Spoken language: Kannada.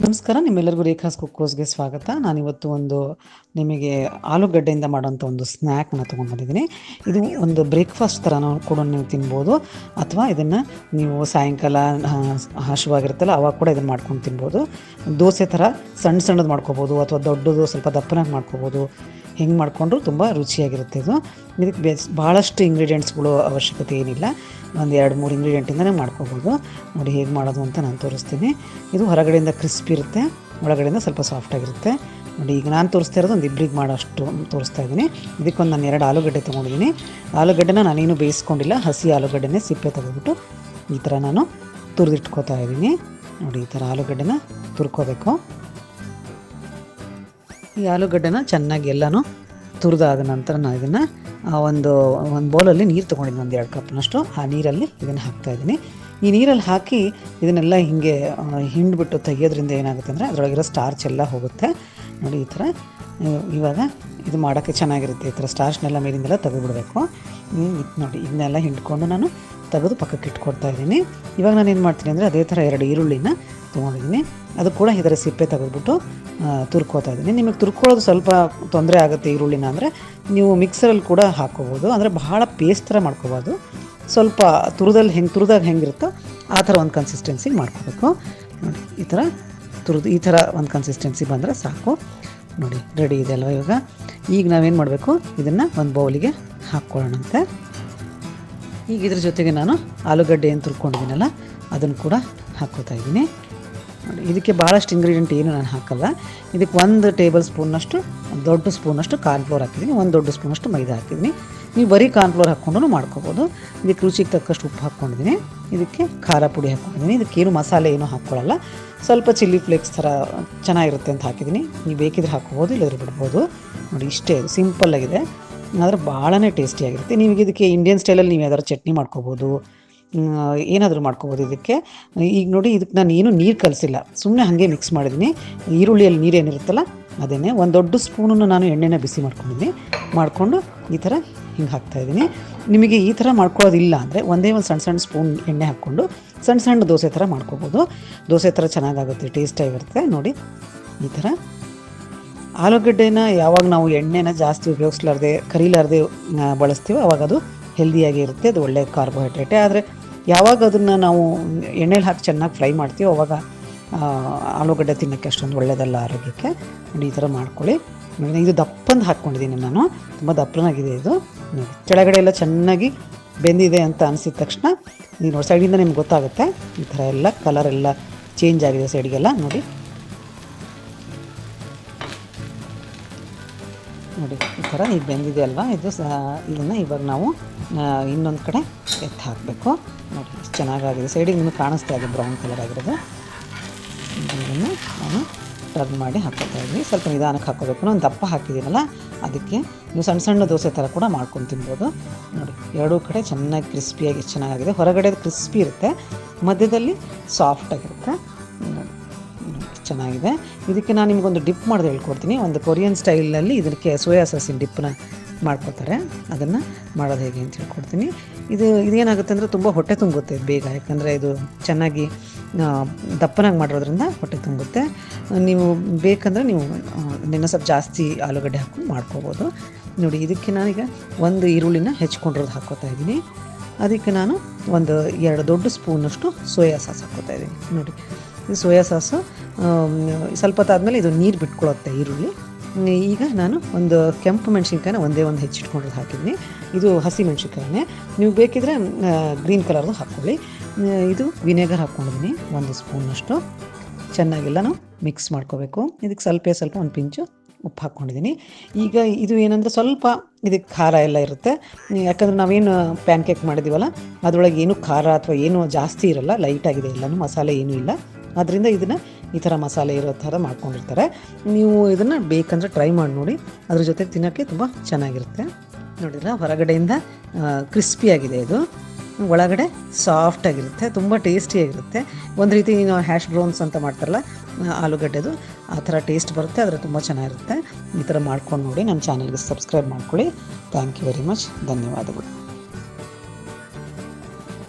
ನಮಸ್ಕಾರ, ನಿಮ್ಮೆಲ್ಲರಿಗೂ ರೇಖಾಸ್ ಕುಕ್ಕೋಸ್ಗೆ ಸ್ವಾಗತ. ನಾನಿವತ್ತು ನಿಮಗೆ ಆಲೂಗಡ್ಡೆಯಿಂದ ಮಾಡೋಂಥ ಒಂದು ಸ್ನ್ಯಾಕ್ನ ತೊಗೊಂಡು ಬಂದಿದ್ದೀನಿ. ಇದು ಒಂದು ಬ್ರೇಕ್ಫಾಸ್ಟ್ ಥರ ಕೂಡ ನೀವು ತಿನ್ಬೋದು, ಅಥವಾ ಇದನ್ನು ನೀವು ಸಾಯಂಕಾಲ ಹಸಿವಾಗಿರುತ್ತಲ್ಲ ಅವಾಗ ಕೂಡ ಇದನ್ನು ಮಾಡ್ಕೊಂಡು ತಿನ್ಬೋದು. ದೋಸೆ ಥರ ಸಣ್ಣ ಸಣ್ಣದು ಮಾಡ್ಕೋಬೋದು, ಅಥವಾ ದೊಡ್ಡದು ಸ್ವಲ್ಪ ದಪ್ಪನಾಗಿ ಮಾಡ್ಕೋಬೋದು. ಹೆಂಗೆ ಮಾಡಿಕೊಂಡ್ರು ತುಂಬ ರುಚಿಯಾಗಿರುತ್ತೆ. ಇದಕ್ಕೆ ಭಾಳಷ್ಟು ಇಂಗ್ರೀಡಿಯೆಂಟ್ಸ್ಗಳು ಅವಶ್ಯಕತೆ ಏನಿಲ್ಲ, ಒಂದು 2-3 ಇಂಗ್ರೀಡಿಯೆಂಟಿಂದನೇ ಮಾಡ್ಕೋಬೋದು. ನೋಡಿ ಹೇಗೆ ಮಾಡೋದು ಅಂತ ನಾನು ತೋರಿಸ್ತೀನಿ. ಇದು ಹೊರಗಡೆಯಿಂದ ಕ್ರಿಸ್ಪಿ ಇರುತ್ತೆ, ಒಳಗಡೆಯಿಂದ ಸ್ವಲ್ಪ ಸಾಫ್ಟಾಗಿರುತ್ತೆ. ನೋಡಿ ಈಗ ನಾನು ತೋರಿಸ್ತಾ ಇರೋದು ಒಂದು ಇಬ್ಬರಿಗೆ ಮಾಡೋಷ್ಟು ತೋರಿಸ್ತಾ ಇದ್ದೀನಿ. ಇದಕ್ಕೊಂದು ನಾನು 2 ಆಲೂಗಡ್ಡೆ ತೊಗೊಂಡಿದ್ದೀನಿ. ಆಲೂಗಡ್ಡೆನ ನಾನೇನು ಬೇಯಿಸ್ಕೊಂಡಿಲ್ಲ, ಹಸಿ ಆಲೂಗಡ್ಡೆನೇ ಸಿಪ್ಪೆ ತೆಗೆದುಬಿಟ್ಟು ಈ ಥರ ನಾನು ತುರಿದಿಟ್ಕೋತಾ ಇದ್ದೀನಿ. ನೋಡಿ ಈ ಥರ ಆಲೂಗಡ್ಡೆನ ತುರ್ಕೋಬೇಕು. ಈ ಆಲೂಗಡ್ಡೆನ ಚೆನ್ನಾಗಿ ಎಲ್ಲನೂ ತುರಿದಾದ ನಂತರ ನಾನು ಇದನ್ನು ಒಂದು ಬೌಲಲ್ಲಿ ನೀರು ತೊಗೊಂಡಿದ್ದೀನಿ, ಒಂದು 2 ಕಪ್ನಷ್ಟು. ಆ ನೀರಲ್ಲಿ ಇದನ್ನು ಹಾಕ್ತಾಯಿದ್ದೀನಿ. ಈ ನೀರಲ್ಲಿ ಹಾಕಿ ಇದನ್ನೆಲ್ಲ ಹೀಗೆ ಹಿಂಡ್ಬಿಟ್ಟು ತೆಗಿಯೋದ್ರಿಂದ ಏನಾಗುತ್ತೆ ಅಂದರೆ ಅದರೊಳಗಿರೋ ಸ್ಟಾರ್ಚ್ ಎಲ್ಲ ಹೋಗುತ್ತೆ. ನೋಡಿ ಈ ಥರ ಇವಾಗ ಇದು ಮಾಡೋಕ್ಕೆ ಚೆನ್ನಾಗಿರುತ್ತೆ. ಈ ಥರ ಸ್ಟಾರ್ಚ್ನೆಲ್ಲ ಮೇಲಿಂದೆಲ್ಲ ತೆಗೆದುಬಿಡಬೇಕು. ನೋಡಿ ಇದನ್ನೆಲ್ಲ ಹಿಂಡ್ಕೊಂಡು ನಾನು ತೆಗೆದು ಪಕ್ಕಕ್ಕೆ ಇಟ್ಕೊಡ್ತಾ ಇದ್ದೀನಿ. ಇವಾಗ ನಾನು ಏನು ಮಾಡ್ತೀನಿ ಅಂದರೆ ಅದೇ ಥರ 2 ಈರುಳ್ಳಿನ ತೊಗೊಂಡಿದ್ದೀನಿ, ಅದು ಕೂಡ ಇದರ ಸಿಪ್ಪೆ ತೆಗೆದುಬಿಟ್ಟು ತುರ್ಕೋತಾ ಇದ್ದೀನಿ. ನಿಮಗೆ ತುರ್ಕೊಳ್ಳೋದು ಸ್ವಲ್ಪ ತೊಂದರೆ ಆಗುತ್ತೆ ಈರುಳ್ಳಿನ ಅಂದರೆ ನೀವು ಮಿಕ್ಸರಲ್ಲಿ ಕೂಡ ಹಾಕ್ಕೋಬೋದು, ಅಂದರೆ ಬಹಳ ಪೇಸ್ಟ್ ಥರ ಮಾಡ್ಕೋಬೋದು. ಸ್ವಲ್ಪ ತುರಿದಾಗ ಹೆಂಗಿರುತ್ತೋ ಆ ಥರ ಒಂದು ಕನ್ಸಿಸ್ಟೆನ್ಸಿ ಮಾಡ್ಕೋಬೇಕು. ನೋಡಿ ಈ ಥರ ಒಂದು ಕನ್ಸಿಸ್ಟೆನ್ಸಿ ಬಂದರೆ ಸಾಕು. ನೋಡಿ ರೆಡಿ ಇದೆ ಅಲ್ವ. ಈಗ ನಾವೇನು ಮಾಡಬೇಕು, ಇದನ್ನು ಒಂದು ಬೌಲಿಗೆ ಹಾಕ್ಕೊಳ್ಳೋಣಂತೆ. ಈಗ ಇದ್ರ ಜೊತೆಗೆ ನಾನು ಆಲೂಗಡ್ಡೆ ಏನು ತುರ್ಕೊಂಡಿದ್ದೀನಲ್ಲ ಅದನ್ನು ಕೂಡ ಹಾಕ್ಕೋತಾ ಇದ್ದೀನಿ. ನೋಡಿ ಇದಕ್ಕೆ ಭಾಳಷ್ಟು ಇಂಗ್ರೀಡಿಯೆಂಟ್ ಏನು ನಾನು ಹಾಕಲ್ಲ. ಇದಕ್ಕೆ 1 ಟೇಬಲ್ ಸ್ಪೂನ್ನಷ್ಟು, ದೊಡ್ಡ ಸ್ಪೂನಷ್ಟು ಕಾರ್ನ್ಫ್ಲೋರ್ ಹಾಕಿದ್ದೀನಿ, 1 ದೊಡ್ಡ ಸ್ಪೂನಷ್ಟು ಮೈದಾ ಹಾಕಿದ್ದೀನಿ. ನೀವು ಬರೀ ಕಾರ್ನ್ಫ್ಲೋರ್ ಹಾಕ್ಕೊಂಡು ಮಾಡ್ಕೋಬೋದು. ಇದಕ್ಕೆ ರುಚಿಗೆ ತಕ್ಕಷ್ಟು ಉಪ್ಪು ಹಾಕ್ಕೊಂಡಿದ್ದೀನಿ. ಇದಕ್ಕೆ ಖಾರ ಪುಡಿ ಹಾಕ್ಕೊಂಡಿದ್ದೀನಿ. ಇದಕ್ಕೇನು ಮಸಾಲೆ ಏನೂ ಹಾಕ್ಕೊಳ್ಳಲ್ಲ, ಸ್ವಲ್ಪ ಚಿಲ್ಲಿ ಫ್ಲೇಕ್ಸ್ ಥರ ಚೆನ್ನಾಗಿರುತ್ತೆ ಅಂತ ಹಾಕಿದ್ದೀನಿ. ನೀವು ಬೇಕಿದ್ರೆ ಹಾಕ್ಕೋಬೋದು, ಇಲ್ಲದ್ರೆ ಬಿಡ್ಬೋದು. ನೋಡಿ ಇಷ್ಟೇ, ಸಿಂಪಲ್ಲಾಗಿದೆ, ಆದರೆ ಭಾಳನೇ ಟೇಸ್ಟಿಯಾಗಿರುತ್ತೆ. ನಿಮಗೆ ಇದಕ್ಕೆ ಇಂಡಿಯನ್ ಸ್ಟೈಲಲ್ಲಿ ನೀವು ಯಾವ್ದಾದ್ರು ಚಟ್ನಿ ಮಾಡ್ಕೋಬೋದು, ಏನಾದರೂ ಮಾಡ್ಕೋಬೋದು. ಇದಕ್ಕೆ ಈಗ ನೋಡಿ ಇದಕ್ಕೆ ನಾನು ಏನೂ ನೀರು ಕಲಸಿಲ್ಲ, ಸುಮ್ಮನೆ ಹಾಗೆ ಮಿಕ್ಸ್ ಮಾಡಿದ್ದೀನಿ. ಈರುಳ್ಳಿಯಲ್ಲಿ ನೀರೇನಿರುತ್ತಲ್ಲ ಅದನ್ನೇ 1 ದೊಡ್ಡ ಸ್ಪೂನನ್ನು ನಾನು ಎಣ್ಣೆನ ಬಿಸಿ ಮಾಡಿಕೊಂಡು ಈ ಥರ ಹಿಂಗೆ ಹಾಕ್ತಾಯಿದ್ದೀನಿ. ನಿಮಗೆ ಈ ಥರ ಮಾಡ್ಕೊಳ್ಳೋದಿಲ್ಲ ಅಂದರೆ ಒಂದೇ ಒಂದು ಸಣ್ಣ ಸ್ಪೂನ್ ಎಣ್ಣೆ ಹಾಕ್ಕೊಂಡು ಸಣ್ಣ ದೋಸೆ ಥರ ಮಾಡ್ಕೋಬೋದು. ದೋಸೆ ಥರ ಚೆನ್ನಾಗಾಗುತ್ತೆ, ಟೇಸ್ಟಾಗಿರುತ್ತೆ. ನೋಡಿ ಈ ಥರ ಆಲೂಗಡ್ಡೆನ ಯಾವಾಗ ನಾವು ಎಣ್ಣೆನ ಜಾಸ್ತಿ ಕರಿಲಾರ್ದೆ ಬಳಸ್ತೀವೋ ಅವಾಗ ಅದು ಹೆಲ್ದಿಯಾಗಿ ಇರುತ್ತೆ, ಅದು ಒಳ್ಳೆಯ ಕಾರ್ಬೋಹೈಡ್ರೇಟೇ. ಆದರೆ ಯಾವಾಗ ಅದನ್ನು ನಾವು ಎಣ್ಣೆಲಿ ಹಾಕಿ ಚೆನ್ನಾಗಿ ಫ್ರೈ ಮಾಡ್ತೀವೋ ಅವಾಗ ಆಲೂಗಡ್ಡೆ ತಿನ್ನೋಕ್ಕೆ ಅಷ್ಟೊಂದು ಒಳ್ಳೆಯದಲ್ಲ ಆರೋಗ್ಯಕ್ಕೆ. ನೋಡಿ ಈ ಥರ ಮಾಡ್ಕೊಳ್ಳಿ. ಇದು ದಪ್ಪಂದು ಹಾಕ್ಕೊಂಡಿದ್ದೀನಿ ನಾನು, ತುಂಬ ದಪ್ಪನಾಗಿದೆ ಇದು. ನೋಡಿ ಕೆಳಗಡೆ ಎಲ್ಲ ಚೆನ್ನಾಗಿ ಬೆಂದಿದೆ ಅಂತ ಅನಿಸಿದ ತಕ್ಷಣ ನೀವು ನೋಡಿ ಸೈಡಿಂದ ನಿಮ್ಗೆ ಗೊತ್ತಾಗುತ್ತೆ. ಈ ಥರ ಎಲ್ಲ ಕಲರ್ ಎಲ್ಲ ಚೇಂಜ್ ಆಗಿದೆ ಸೈಡಿಗೆಲ್ಲ. ನೋಡಿ ಈ ಥರ ಈಗ ಬೆಂದಿದೆ ಅಲ್ವಾ, ಇದನ್ನು ಇವಾಗ ನಾವು ಇನ್ನೊಂದು ಕಡೆ ಎತ್ತಿ ಹಾಕಬೇಕು. ನೋಡಿ ಎಷ್ಟು ಚೆನ್ನಾಗಾಗಿದೆ, ಸೈಡಿಗೆ ನಿಮಗೆ ಕಾಣಿಸ್ತಾ ಇದೆ ಬ್ರೌನ್ ಕಲರ್ ಆಗಿರೋದು. ಇದನ್ನು ನಾನು ಟರ್ನ್ ಮಾಡಿ ಹಾಕೋತಾ ಇದ್ವಿ. ಸ್ವಲ್ಪ ನಿಧಾನಕ್ಕೆ ಹಾಕೋಬೇಕು, ನಾನು ದಪ್ಪ ಹಾಕಿದ್ದೀನಲ್ಲ ಅದಕ್ಕೆ. ನೀವು ಸಣ್ಣ ದೋಸೆ ಥರ ಕೂಡ ಮಾಡ್ಕೊಂಡು ತಿನ್ಬೋದು. ನೋಡಿ 2 ಕಡೆ ಚೆನ್ನಾಗಿ ಕ್ರಿಸ್ಪಿಯಾಗಿ ಎಷ್ಟು ಚೆನ್ನಾಗಿದೆ. ಹೊರಗಡೆ ಕ್ರಿಸ್ಪಿ ಇರುತ್ತೆ, ಮಧ್ಯದಲ್ಲಿ ಸಾಫ್ಟಾಗಿರುತ್ತೆ. ಚೆನ್ನಾಗಿದೆ. ಇದಕ್ಕೆ ನಾನು ನಿಮಗೊಂದು ಡಿಪ್ ಮಾಡೋದು ಹೇಳ್ಕೊಡ್ತೀನಿ. ಒಂದು ಕೊರಿಯನ್ ಸ್ಟೈಲ್ನಲ್ಲಿ ಇದಕ್ಕೆ ಸೋಯಾ ಸಾಸಿನ ಡಿಪ್ಪನ್ನ ಮಾಡ್ಕೋತಾರೆ, ಅದನ್ನು ಮಾಡೋದು ಹೇಗೆ ಅಂತ ಹೇಳ್ಕೊಡ್ತೀನಿ. ಇದೇನಾಗುತ್ತೆ ಅಂದರೆ ತುಂಬ ಹೊಟ್ಟೆ ತುಂಬುತ್ತೆ ಬೇಗ, ಯಾಕಂದರೆ ಇದು ಚೆನ್ನಾಗಿ ದಪ್ಪನಾಗಿ ಮಾಡಿರೋದ್ರಿಂದ ಹೊಟ್ಟೆ ತುಂಬುತ್ತೆ. ನೀವು ಬೇಕಂದರೆ ನೀವು ಇನ್ನೂ ಸ್ವಲ್ಪ ಜಾಸ್ತಿ ಆಲೂಗಡ್ಡೆ ಹಾಕ್ಕೊಂಡು ಮಾಡ್ಕೋಬೋದು. ನೋಡಿ ಇದಕ್ಕೆ ನಾನೀಗ 1 ಈರುಳ್ಳಿನ ಹೆಚ್ಕೊಂಡಿರೋದು ಹಾಕ್ಕೋತಾ ಇದ್ದೀನಿ. ಅದಕ್ಕೆ ನಾನು 2 ದೊಡ್ಡ ಸ್ಪೂನಷ್ಟು ಸೋಯಾ ಸಾಸ್ ಹಾಕ್ಕೋತಾ ಇದ್ದೀನಿ. ನೋಡಿ ಈ ಸೋಯಾ ಸಾಸು ಸ್ವಲ್ಪ ಹೊತ್ತಾದಮೇಲೆ ಇದು ನೀರು ಬಿಟ್ಕೊಳ್ಳುತ್ತೆ ಈರುಳ್ಳಿ. ಈಗ ನಾನು ಕೆಂಪು ಮೆಣಸಿನ್ಕಾಯಿನ ಒಂದೇ ಹೆಚ್ಚಿಟ್ಕೊಂಡಿರೋದು ಹಾಕಿದ್ದೀನಿ. ಇದು ಹಸಿ ಮೆಣಸಿನ್ಕಾಯಿನೇ, ನೀವು ಬೇಕಿದ್ರೆ ಗ್ರೀನ್ ಕಲರ್ದು ಹಾಕ್ಕೊಳ್ಳಿ. ಇದು ವಿನೆಗರ್ ಹಾಕ್ಕೊಂಡಿದ್ದೀನಿ 1 ಸ್ಪೂನಷ್ಟು. ಚೆನ್ನಾಗೆಲ್ಲನೂ ಮಿಕ್ಸ್ ಮಾಡ್ಕೋಬೇಕು. ಇದಕ್ಕೆ ಸ್ವಲ್ಪ ಒಂದು ಪಿಂಚು ಉಪ್ಪು ಹಾಕ್ಕೊಂಡಿದ್ದೀನಿ. ಈಗ ಇದು ಏನಂದರೆ ಸ್ವಲ್ಪ ಇದಕ್ಕೆ ಖಾರ ಎಲ್ಲ ಇರುತ್ತೆ, ಯಾಕಂದರೆ ನಾವೇನು ಪ್ಯಾನ್ಕೇಕ್ ಮಾಡಿದ್ದೀವಲ್ಲ ಅದರೊಳಗೆ ಏನೂ ಖಾರ ಅಥವಾ ಏನೂ ಜಾಸ್ತಿ ಇರೋಲ್ಲ, ಲೈಟಾಗಿದೆ, ಎಲ್ಲನೂ ಮಸಾಲೆ ಏನೂ ಇಲ್ಲ. ಅದರಿಂದ ಇದನ್ನು ಈ ಥರ ಮಸಾಲೆ ಇರೋ ಥರ ಮಾಡ್ಕೊಂಡಿರ್ತಾರೆ. ನೀವು ಇದನ್ನು ಬೇಕಂದರೆ ಟ್ರೈ ಮಾಡಿ ನೋಡಿ, ಅದ್ರ ಜೊತೆ ತಿನ್ನೋಕ್ಕೆ ತುಂಬ ಚೆನ್ನಾಗಿರುತ್ತೆ. ನೋಡಿದ್ರೆ ಹೊರಗಡೆಯಿಂದ ಕ್ರಿಸ್ಪಿಯಾಗಿದೆ, ಇದು ಒಳಗಡೆ ಸಾಫ್ಟಾಗಿರುತ್ತೆ, ತುಂಬ ಟೇಸ್ಟಿಯಾಗಿರುತ್ತೆ. ಒಂದು ರೀತಿ ನಾವು ಹ್ಯಾಶ್ ಬ್ರೌನ್ಸ್ ಅಂತ ಮಾಡ್ತಾರಲ್ಲ ಆಲೂಗಡ್ಡೆದು, ಆ ಥರ ಟೇಸ್ಟ್ ಬರುತ್ತೆ, ಆದರೆ ತುಂಬ ಚೆನ್ನಾಗಿರುತ್ತೆ. ಈ ಥರ ಮಾಡ್ಕೊಂಡು ನೋಡಿ. ನನ್ನ ಚಾನಲ್ಗೆ ಸಬ್ಸ್ಕ್ರೈಬ್ ಮಾಡ್ಕೊಳ್ಳಿ. ಥ್ಯಾಂಕ್ ಯು ವೆರಿ ಮಚ್, ಧನ್ಯವಾದಗಳು.